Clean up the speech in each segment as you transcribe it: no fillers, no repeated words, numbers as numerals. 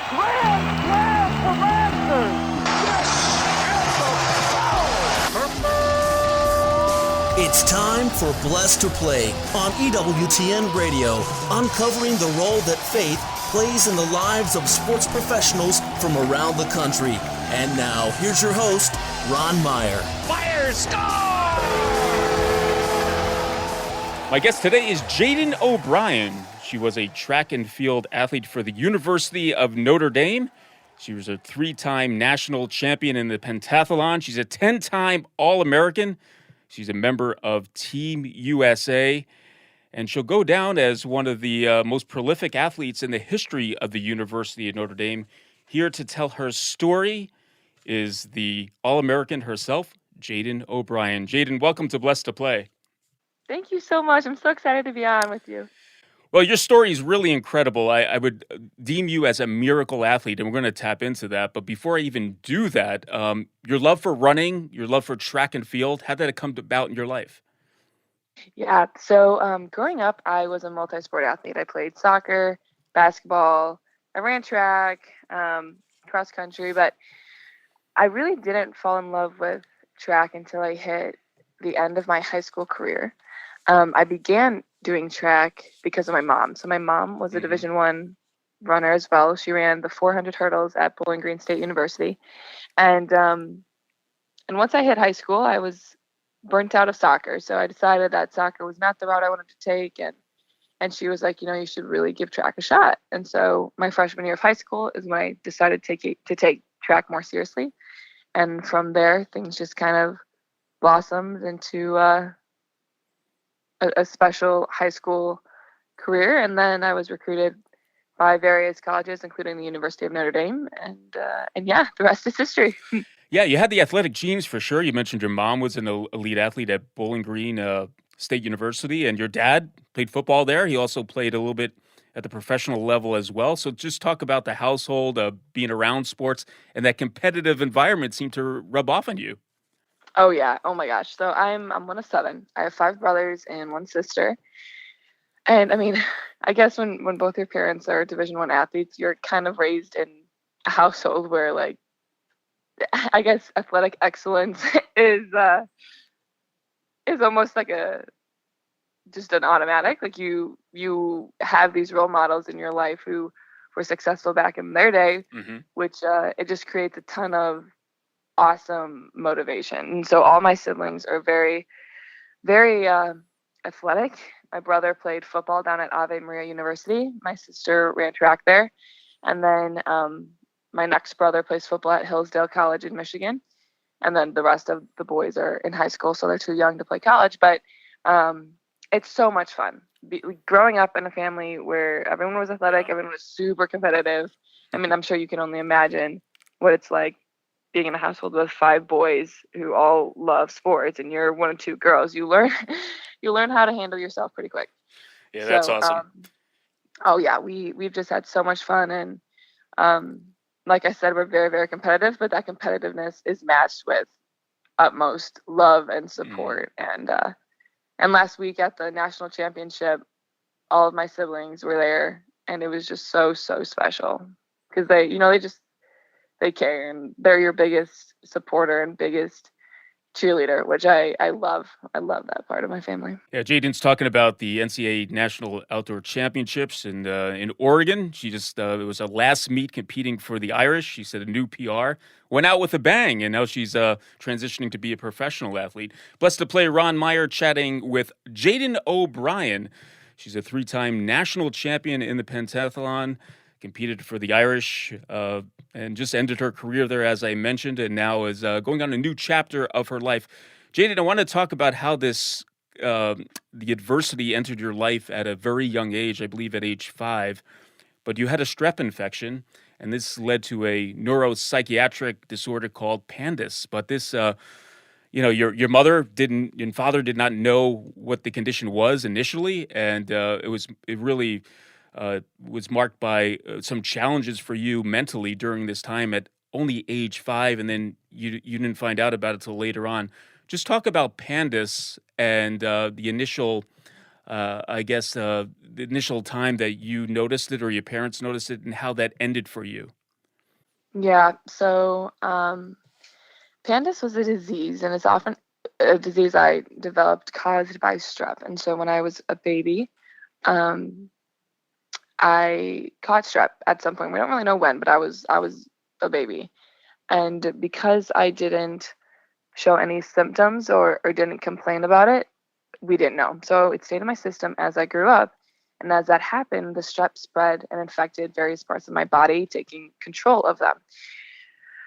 Grand slam for Masters. It's time for Blessed to Play on EWTN Radio, uncovering the role that faith plays in the lives of sports professionals from around the country. And now, here's your host, Ron Meyer. Meyer, score! My guest today is Jadin O'Brien. She was a track and field athlete for the University of Notre Dame. She was a 3-time national champion in the pentathlon. She's a 10-time All-American. She's a member of Team USA, and she'll go down as one of the most prolific athletes in the history of the University of Notre Dame. Here to tell her story is the All-American herself, Jadin O'Brien. Jadin, welcome to Blessed to Play. Thank you so much. I'm so excited to be on with you. Well, your story is really incredible. I would deem you as a miracle athlete, and we're going to tap into that. But before I even do that, your love for running, your love for track and field, how did it come about in your life? Yeah, so growing up, I was a multi-sport athlete. I played soccer, basketball, I ran track, cross country, but I really didn't fall in love with track until I hit the end of my high school career. I began doing track because of my mom. So my mom was a Division I runner as well. She ran the 400 hurdles at Bowling Green State University. And once I hit high school, I was burnt out of soccer. So I decided that soccer was not the route I wanted to take. And she was like, you should really give track a shot. And so my freshman year of high school is when I decided to take track more seriously. And from there, things just kind of blossomed into a special high school career. And then I was recruited by various colleges, including the University of Notre Dame. And yeah, the rest is history. Yeah, you had the athletic genes for sure. You mentioned your mom was an elite athlete at Bowling Green State University, and your dad played football there. He also played a little bit at the professional level as well. So just talk about the household, being around sports, and that competitive environment seemed to rub off on you. Oh yeah. Oh my gosh. So I'm one of 7. I have 5 brothers and 1 sister. And I mean, I guess when both your parents are Division I athletes, you're kind of raised in a household where, like, I guess athletic excellence is almost like just an automatic. Like you have these role models in your life who were successful back in their day, which it just creates a ton of awesome motivation. And so all my siblings are very, very athletic. My brother played football down at Ave Maria University. My sister ran track there. And then my next brother plays football at Hillsdale College in Michigan. And then the rest of the boys are in high school, so they're too young to play college. But it's so much fun. Growing up in a family where everyone was athletic, everyone was super competitive. I mean, I'm sure you can only imagine what it's like being in a household with 5 boys who all love sports, and you're one of 2 girls. You learn how to handle yourself pretty quick. Yeah, that's awesome. Oh yeah, we've just had so much fun, and like I said, we're very, very competitive, but that competitiveness is matched with utmost love and support. And last week at the national championship, all of my siblings were there, and it was just so, so special because they care, and they're your biggest supporter and biggest cheerleader, which I love. I love that part of my family. Yeah, Jadin's talking about the NCAA National Outdoor Championships in Oregon. She just it was a last meet competing for the Irish. She set a new PR, went out with a bang, and now she's transitioning to be a professional athlete. Blessed to Play, Ron Meyer chatting with Jadin O'Brien. She's a 3-time national champion in the pentathlon, competed for the Irish, and just ended her career there, as I mentioned, and now is going on a new chapter of her life. Jadin, I want to talk about how the adversity entered your life at a very young age, I believe at age 5, but you had a strep infection, and this led to a neuropsychiatric disorder called PANDAS. But this, your mother and father did not know what the condition was initially, and it really was marked by some challenges for you mentally during this time at only age 5, and then you didn't find out about it till later on. Just talk about PANDAS and the initial, the initial time that you noticed it or your parents noticed it, and how that ended for you. Yeah. So, Pandas was a disease, and it's often a disease I developed caused by strep. And so when I was a baby, um, I caught strep at some point. We don't really know when, but I was a baby, and because I didn't show any symptoms or didn't complain about it, we didn't know. So it stayed in my system as I grew up. And as that happened, the strep spread and infected various parts of my body, taking control of them.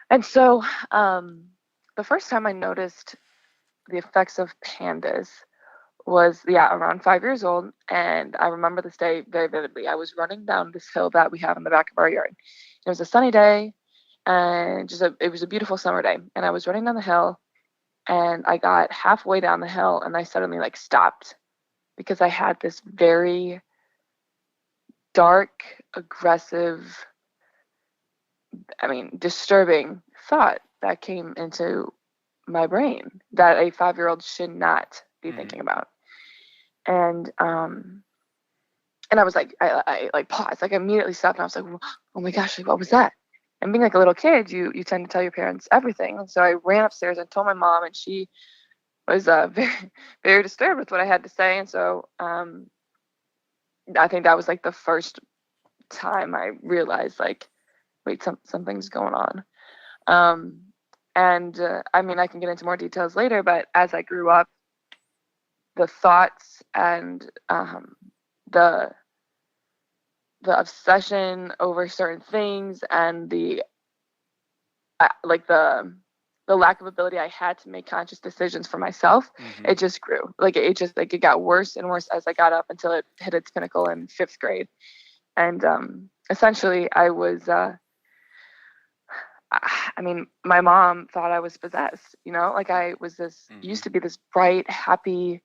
And so the first time I noticed the effects of pandas was, yeah, around 5 years old. And I remember this day very vividly. I was running down this hill that we have in the back of our yard. It was a sunny day and it was a beautiful summer day. And I was running down the hill and I got halfway down the hill and I suddenly like stopped because I had this very dark, aggressive, disturbing thought that came into my brain that a 5-year-old should not be thinking about. And I was like, I like paused, like I immediately stopped, and I was like, oh my gosh, like, what was that? And being like a little kid, you tend to tell your parents everything. And so I ran upstairs and told my mom, and she was very, very disturbed with what I had to say. And so I think that was like the first time I realized, like, wait, something's going on. I can get into more details later, but as I grew up, the thoughts and the obsession over certain things and the lack of ability I had to make conscious decisions for myself, it just grew. Like it got worse and worse as I got up until it hit its pinnacle in 5th grade. And essentially I was my mom thought I was possessed, like I was used to be this bright, happy,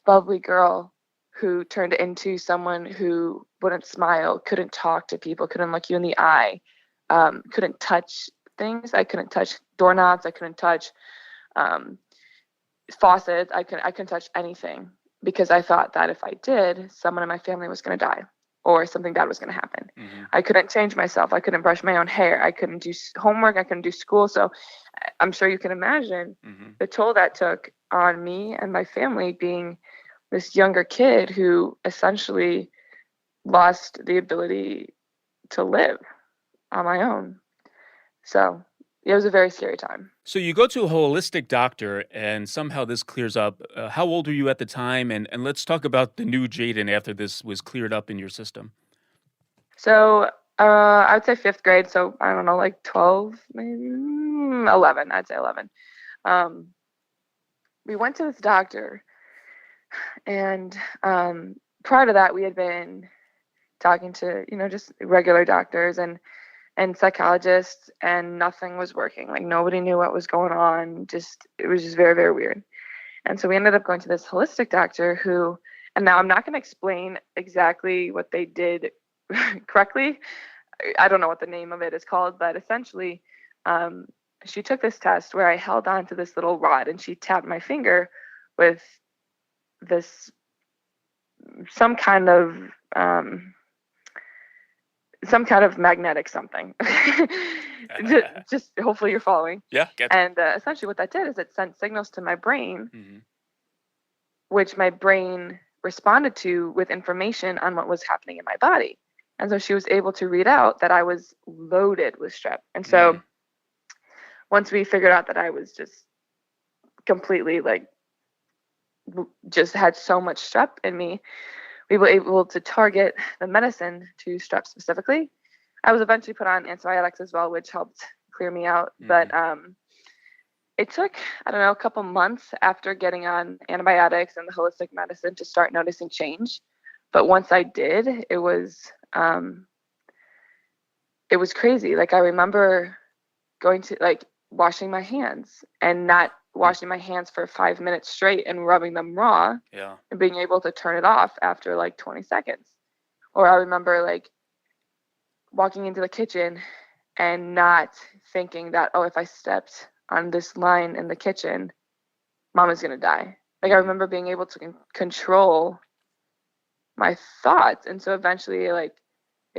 bubbly girl who turned into someone who wouldn't smile, couldn't talk to people, couldn't look you in the eye, couldn't touch things. I couldn't touch doorknobs. I couldn't touch faucets. I couldn't touch anything because I thought that if I did, someone in my family was going to die or something bad was going to happen. I couldn't change myself. I couldn't brush my own hair. I couldn't do homework. I couldn't do school. So I'm sure you can imagine the toll that took on me and my family, being this younger kid who essentially lost the ability to live on my own. So it was a very scary time. So you go to a holistic doctor and somehow this clears up. How old were you at the time? And let's talk about the new Jadin after this was cleared up in your system. So I would say 5th grade. So I don't know, like 12, maybe 11. I'd say 11. We went to this doctor, and prior to that, we had been talking to, just regular doctors and psychologists, and nothing was working. Like nobody knew what was going on. It was just very, very weird. And so we ended up going to this holistic doctor who, and now I'm not going to explain exactly what they did correctly. I don't know what the name of it is called, but essentially she took this test where I held on to this little rod and she tapped my finger with this, some kind of magnetic something. just hopefully you're following. Yeah. And essentially what that did is it sent signals to my brain, which my brain responded to with information on what was happening in my body. And so she was able to read out that I was loaded with strep. And so once we figured out that I was just completely just had so much strep in me, we were able to target the medicine to strep specifically. I was eventually put on antibiotics as well, which helped clear me out. But it took, I don't know, a couple months after getting on antibiotics and the holistic medicine to start noticing change. But once I did, it was crazy. Like I remember going to washing my hands and not washing my hands for 5 minutes straight and rubbing them raw, and being able to turn it off after 20 seconds. Or I remember walking into the kitchen and not thinking that, oh, if I stepped on this line in the kitchen, Mama's gonna die. I remember being able to control my thoughts. And so eventually it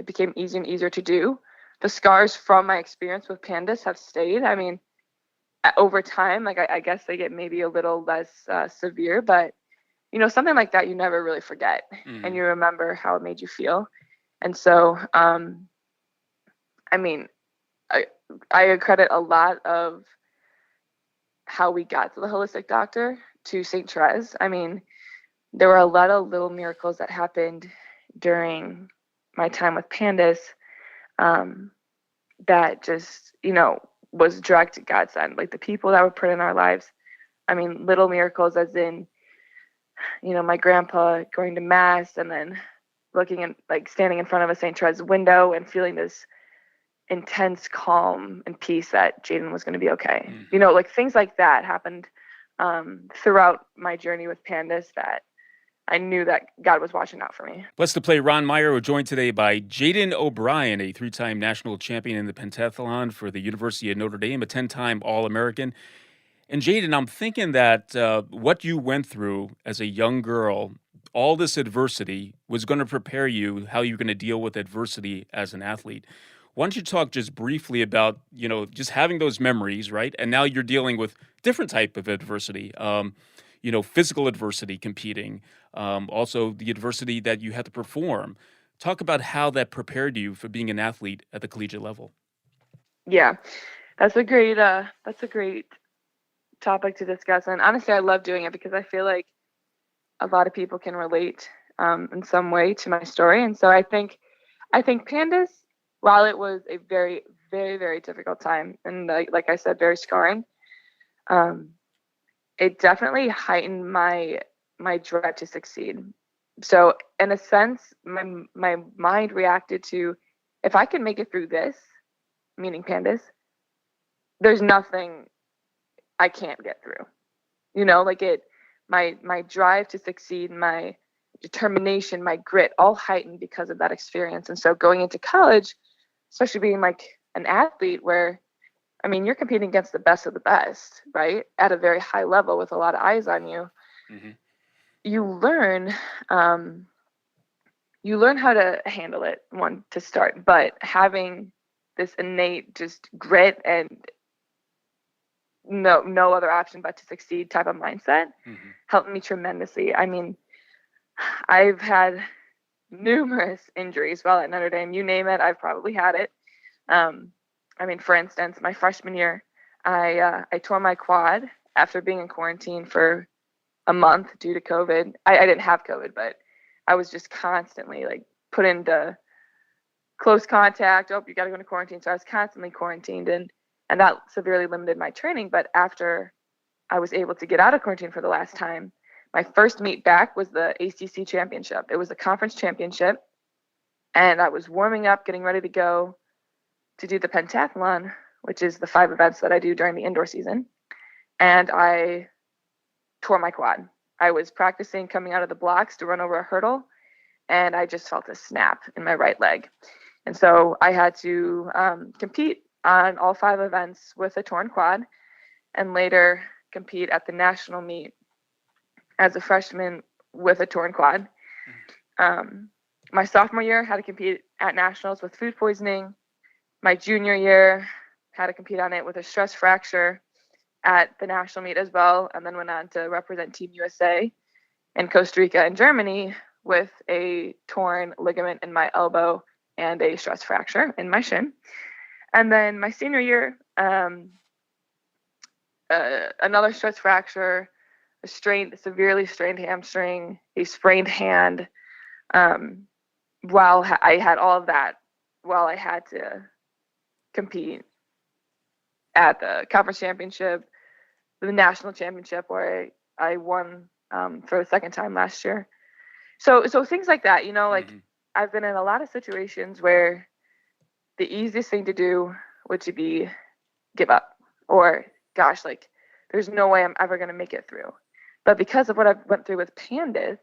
became easier and easier to do. the scars from my experience with pandas have stayed. I mean, over time, like I guess they get maybe a little less severe, but something like that you never really forget, and you remember how it made you feel. And so, I mean, I credit a lot of how we got to the holistic doctor to St. Therese. I mean, there were a lot of little miracles that happened during my time with pandas that just, was direct godsend. Like the people that were put in our lives. I mean, little miracles as in, my grandpa going to mass and then looking and like standing in front of a St. Therese window and feeling this intense calm and peace that Jadin was going to be okay. Like things like that happened throughout my journey with pandas that I knew that God was watching out for me. Blessed to play Ron Meyer. We're joined today by Jadin O'Brien, a 3-time national champion in the pentathlon for the University of Notre Dame, a 10-time All-American. And Jadin, I'm thinking that what you went through as a young girl, all this adversity was going to prepare you how you're going to deal with adversity as an athlete. Why don't you talk just briefly about, just having those memories, right? And now you're dealing with different type of adversity, physical adversity, competing, also the adversity that you had to perform. Talk about how that prepared you for being an athlete at the collegiate level. Yeah, that's a great topic to discuss. And honestly, I love doing it because I feel like a lot of people can relate in some way to my story. And so I think pandas, while it was a very, very, very difficult time and like I said, very scarring, it definitely heightened my drive to succeed. So in a sense, my mind reacted to, if I can make it through this, meaning pandas, there's nothing I can't get through. My drive to succeed, my determination, my grit, all heightened because of that experience. And so going into college, especially being like an athlete where, I mean, you're competing against the best of the best, right? At a very high level with a lot of eyes on you. Mm-hmm. You learn how to handle it, one, to start, but having this innate just grit and no other option but to succeed type of mindset helped me tremendously. I mean, I've had numerous injuries while at Notre Dame. You name it, I've probably had it. I mean, for instance, my freshman year, I tore my quad after being in quarantine for a month due to COVID. I didn't have COVID, but I was just constantly like put into close contact. Oh, you got to go into quarantine. So I was constantly quarantined, and that severely limited my training. But after I was able to get out of quarantine for the last time, my first meet back was the ACC championship. It was the conference championship, and I was warming up, getting ready to go to do the pentathlon, which is the 5 events that I do during the indoor season. And I tore my quad. I was practicing coming out of the blocks to run over a hurdle, and I just felt a snap in my right leg. And so I had to compete on all 5 events with a torn quad, and later compete at the national meet as a freshman with a torn quad. My sophomore year had to compete at nationals with food poisoning. My junior year had to compete on it with a stress fracture at the national meet as well, and then went on to represent Team USA in Costa Rica and Germany with a torn ligament in my elbow and a stress fracture in my shin. And then my senior year, another stress fracture, a severely strained hamstring, a sprained hand. While I had all of that, while I had to compete at the conference championship, the national championship, where I won for the second time last year. So things like that, I've been in a lot of situations where the easiest thing to do would be give up, or gosh, like there's no way I'm ever going to make it through. But because of what I've went through with pandas,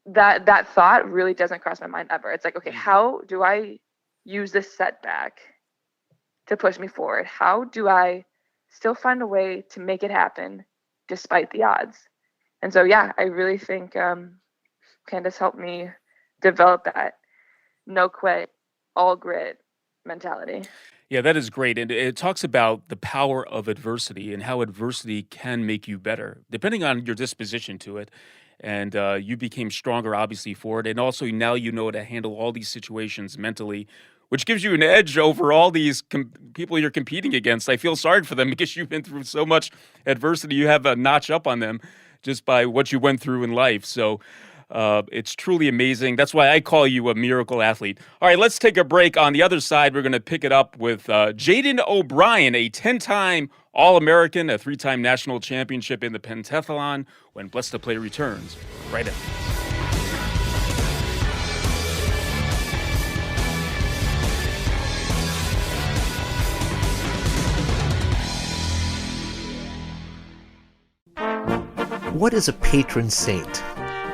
that thought really doesn't cross my mind ever. It's like, okay, how do I use this setback to push me forward? How do I still find a way to make it happen despite the odds? And so, yeah, I really think pandas helped me develop that no quit all grit mentality. Yeah, that is great. And it talks about the power of adversity and how adversity can make you better, depending on your disposition to it. And you became stronger, obviously, for it. And also now you know how to handle all these situations mentally, which gives you an edge over all these people you're competing against. I feel sorry for them because you've been through so much adversity. You have a notch up on them just by what you went through in life. So it's truly amazing. That's why I call you a miracle athlete. All right, let's take a break. On the other side, we're going to pick it up with Jadin O'Brien, a 10-time All-American, a 3-time national championship in the pentathlon, when Blessed to Play returns right after this. What is a patron saint?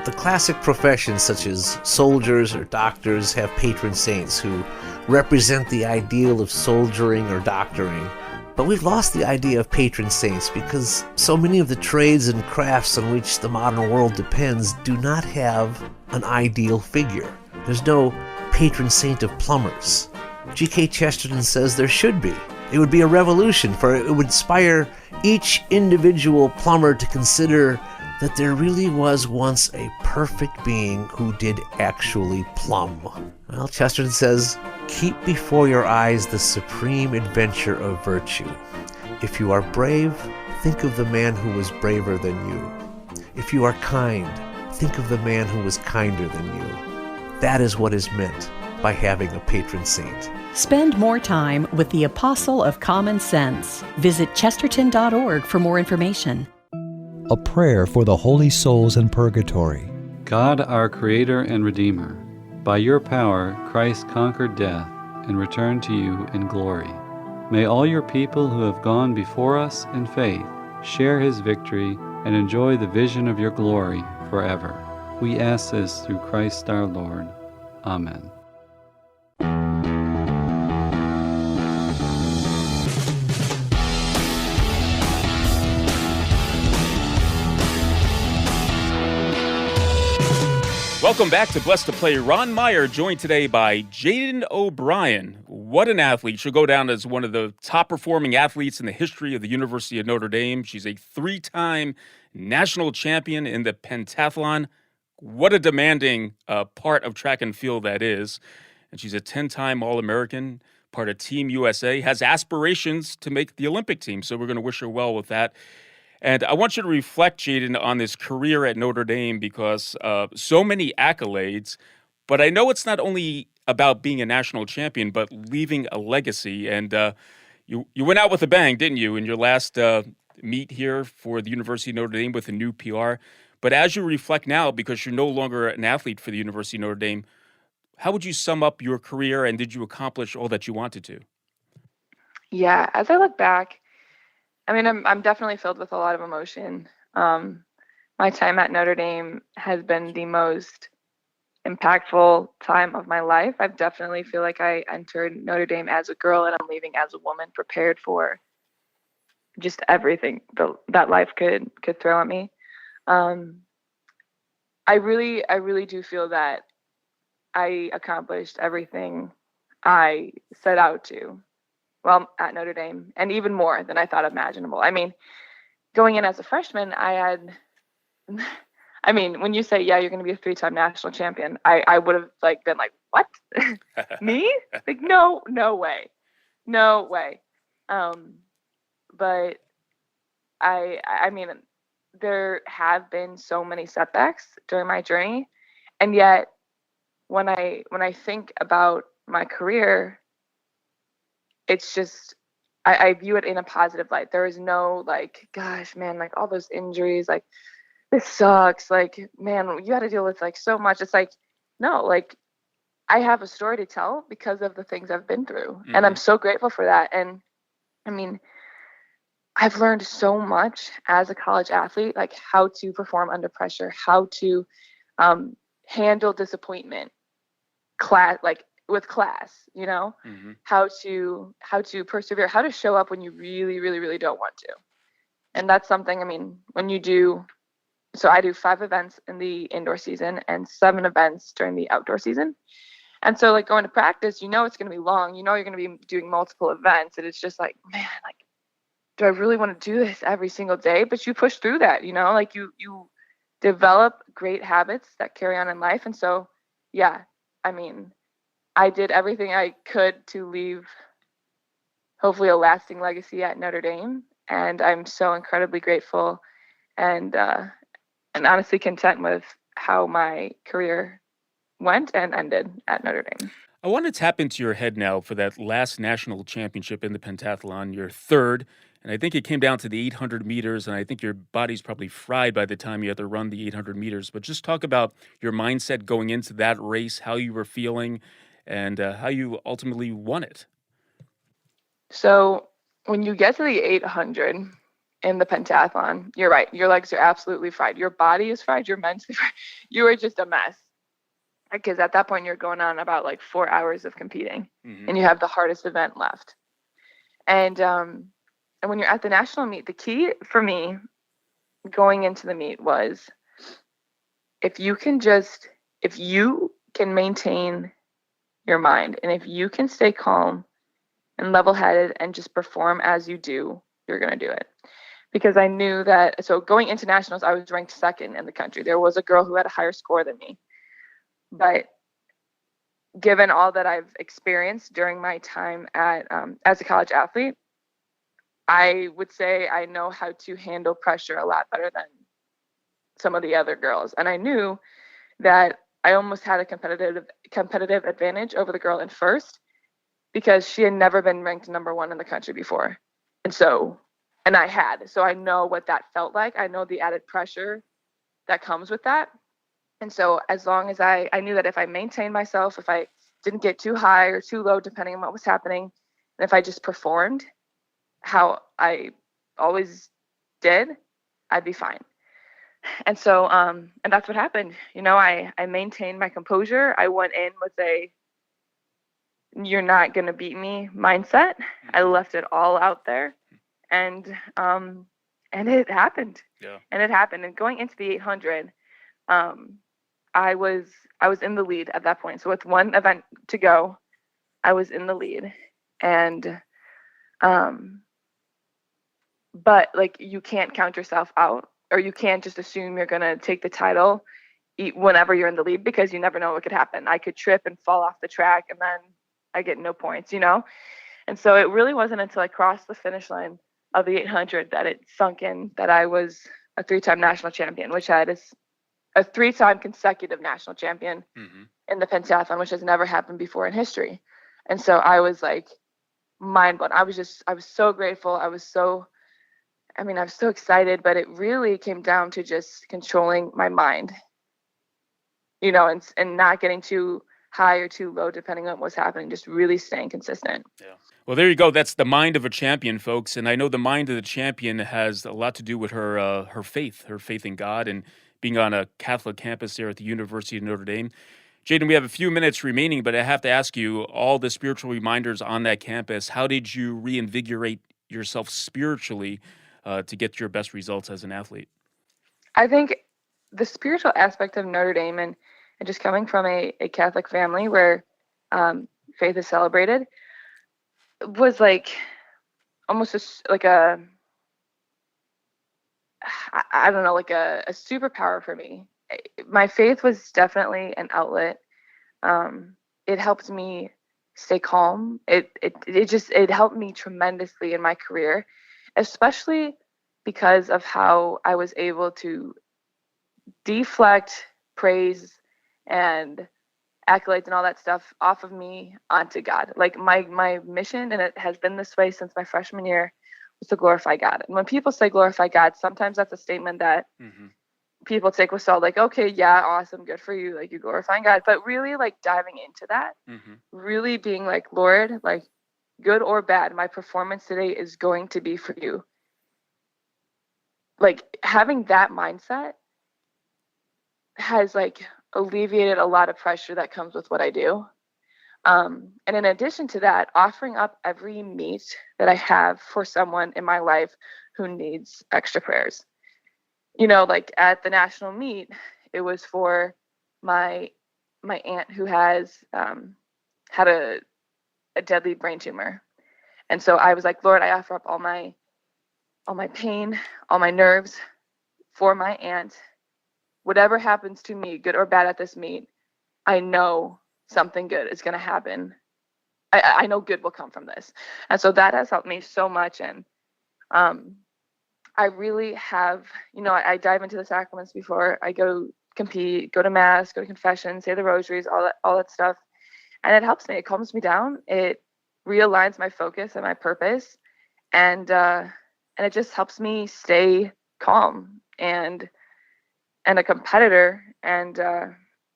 The classic professions such as soldiers or doctors have patron saints who represent the ideal of soldiering or doctoring. But we've lost the idea of patron saints because so many of the trades and crafts on which the modern world depends do not have an ideal figure. There's no patron saint of plumbers. G.K. Chesterton says there should be. It would be a revolution, for it would inspire each individual plumber to consider that there really was once a perfect being who did actually plumb. Well, Chesterton says, keep before your eyes the supreme adventure of virtue. If you are brave, think of the man who was braver than you. If you are kind, think of the man who was kinder than you. That is what is meant by having a patron saint. Spend more time with the Apostle of Common Sense. Visit chesterton.org for more information. A prayer for the holy souls in purgatory. God, our Creator and Redeemer, by your power Christ conquered death and returned to you in glory. May all your people who have gone before us in faith share his victory and enjoy the vision of your glory forever. We ask this through Christ our Lord. Amen. Welcome back to Blessed to Play. Ron Meyer joined today by Jadin O'Brien. What an athlete. She'll go down as one of the top performing athletes in the history of the University of Notre Dame. She's a 3-time national champion in the pentathlon. What a demanding part of track and field that is. And she's a 10-time All-American, part of Team USA, has aspirations to make the Olympic team. So we're going to wish her well with that. And I want you to reflect, Jadin, on this career at Notre Dame because so many accolades. But I know it's not only about being a national champion, but leaving a legacy. And you went out with a bang, didn't you, in your last meet here for the University of Notre Dame with a new PR. But as you reflect now, because you're no longer an athlete for the University of Notre Dame, how would you sum up your career and did you accomplish all that you wanted to? Yeah, as I look back, I mean, I'm definitely filled with a lot of emotion. My time at Notre Dame has been the most impactful time of my life. I definitely feel like I entered Notre Dame as a girl and I'm leaving as a woman prepared for just everything that life could throw at me. I really do feel that I accomplished everything I set out to. Well, at Notre Dame, and even more than I thought imaginable. I mean, going in as a freshman, when you say, yeah, you're going to be a 3-time national champion, I would have been like, what? Me? Like, no way. But I mean, there have been so many setbacks during my journey. And yet when I think about my career, it's just, I view it in a positive light. There is no gosh, man, all those injuries, this sucks. Man, you got to deal with so much. It's no, I have a story to tell because of the things I've been through. Mm-hmm. And I'm so grateful for that. And I mean, I've learned so much as a college athlete, how to perform under pressure, how to handle disappointment, with class, mm-hmm. how to persevere, how to show up when you really, really, really don't want to. And that's something, I mean, when you do, so I do 5 events in the indoor season and 7 events during the outdoor season. And so like going to practice, it's going to be long, you're going to be doing multiple events. And it's just like, man, like, do I really want to do this every single day? But you push through that, like you develop great habits that carry on in life. And so, yeah, I mean, I did everything I could to leave hopefully a lasting legacy at Notre Dame. And I'm so incredibly grateful and honestly content with how my career went and ended at Notre Dame. I want to tap into your head now for that last national championship in the pentathlon, your third. And I think it came down to the 800 meters, and I think your body's probably fried by the time you had to run the 800 meters. But just talk about your mindset going into that race, how you were feeling, and how you ultimately won it. So when you get to the 800 in the pentathlon, you're right. Your legs are absolutely fried. Your body is fried. You're mentally fried. You are just a mess. Because at that point, you're going on about like 4 hours of competing, and you have the hardest event left. And when you're at the national meet, the key for me going into the meet was if you can maintain your mind, and if you can stay calm and level-headed and just perform as you do, you're going to do it. Because I knew that, so going into nationals, I was ranked second in the country. There was a girl who had a higher score than me. But given all that I've experienced during my time at as a college athlete, I would say I know how to handle pressure a lot better than some of the other girls. And I knew that I almost had a competitive advantage over the girl in first because she had never been ranked number one in the country before. And I had. So I know what that felt like. I know the added pressure that comes with that. And so as long as I knew that if I maintained myself, if I didn't get too high or too low, depending on what was happening, and if I just performed how I always did, I'd be fine. And so, and that's what happened. I maintained my composure. I went in with a, you're not going to beat me mindset. I left it all out there, and it happened. Yeah. And it happened. And going into the 800, I was in the lead at that point. So with one event to go, I was in the lead. And but like you can't count yourself out, or you can't just assume you're going to take the title whenever you're in the lead, because you never know what could happen. I could trip and fall off the track, and then I get no points, And so it really wasn't until I crossed the finish line of the 800 that it sunk in that I was a 3-time national champion, which had a 3-time consecutive national champion in the pentathlon, which has never happened before in history. And so I was like mind blown. I was so grateful. I was so excited, but it really came down to just controlling my mind, and not getting too high or too low, depending on what's happening, just really staying consistent. Yeah. Well, there you go. That's the mind of a champion, folks. And I know the mind of the champion has a lot to do with her faith in God, and being on a Catholic campus there at the University of Notre Dame. Jadin, we have a few minutes remaining, but I have to ask you, all the spiritual reminders on that campus, how did you reinvigorate yourself spiritually to get your best results as an athlete? I think the spiritual aspect of Notre Dame and just coming from a Catholic family where faith is celebrated was like almost like a superpower for me. My faith was definitely an outlet. It helped me stay calm. It helped me tremendously in my career, especially because of how I was able to deflect praise and accolades and all that stuff off of me onto God. Like my mission, and it has been this way since my freshman year, was to glorify God. And when people say glorify God, sometimes that's a statement that people take with salt, like, okay, yeah, awesome, good for you, like, you glorifying God. But really, like, diving into that, really being like, Lord, like, good or bad, my performance today is going to be for you. Like, having that mindset has, like, alleviated a lot of pressure that comes with what I do. And in addition to that, offering up every meet that I have for someone in my life who needs extra prayers. Like at the national meet, it was for my my aunt who has had a deadly brain tumor. And so I was like, Lord, I offer up all my pain, all my nerves for my aunt. Whatever happens to me, good or bad at this meet, I know something good is going to happen. I know good will come from this. And so that has helped me so much. And I really have, I dive into the sacraments before I go compete, go to mass, go to confession, say the rosaries, all that stuff. And it helps me. It calms me down. It realigns my focus and my purpose. And it just helps me stay calm and a competitor and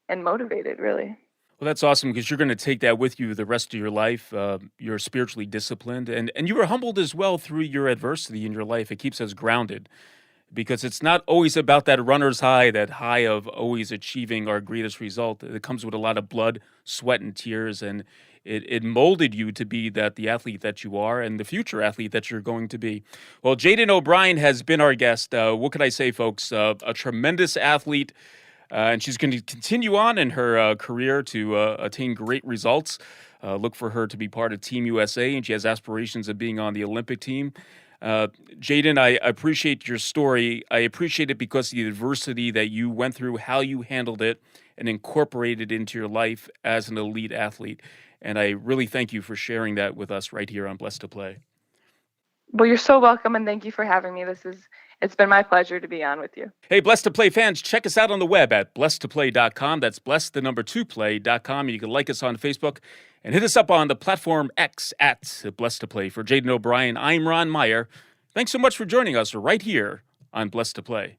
motivated, really. Well, that's awesome, because you're going to take that with you the rest of your life. You're spiritually disciplined, and you were humbled as well through your adversity in your life. It keeps us grounded, because it's not always about that runner's high, that high of always achieving our greatest result. It comes with a lot of blood, sweat, and tears, and it molded you to be the athlete that you are and the future athlete that you're going to be. Well, Jadin O'Brien has been our guest. What can I say, folks? A tremendous athlete. And she's going to continue on in her career to attain great results. Look for her to be part of Team USA, and she has aspirations of being on the Olympic team. Jadin, I appreciate your story. I appreciate it because of the adversity that you went through, how you handled it, and incorporated it into your life as an elite athlete. And I really thank you for sharing that with us right here on Blessed to Play. Well, you're so welcome, and thank you for having me. It's been my pleasure to be on with you. Hey, Blessed to Play fans, check us out on the web at blessedtoplay.com. That's blessed2play.com. You can like us on Facebook and hit us up on the platform X at Blessed to Play. For Jadin O'Brien, I'm Ron Meyer. Thanks so much for joining us right here on Blessed to Play.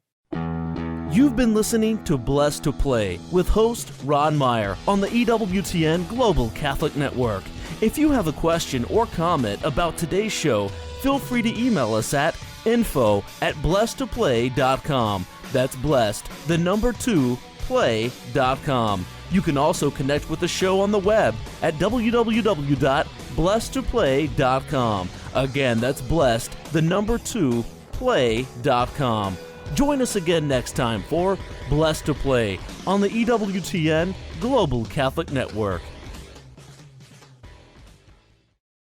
You've been listening to Blessed to Play with host Ron Meyer on the EWTN Global Catholic Network. If you have a question or comment about today's show, feel free to email us at info@blessedtoplay.com. That's blessed, 2, play.com. You can also connect with the show on the web at www.blessedtoplay.com. Again, that's blessed, 2, play.com. Join us again next time for Blessed to Play on the EWTN Global Catholic Network.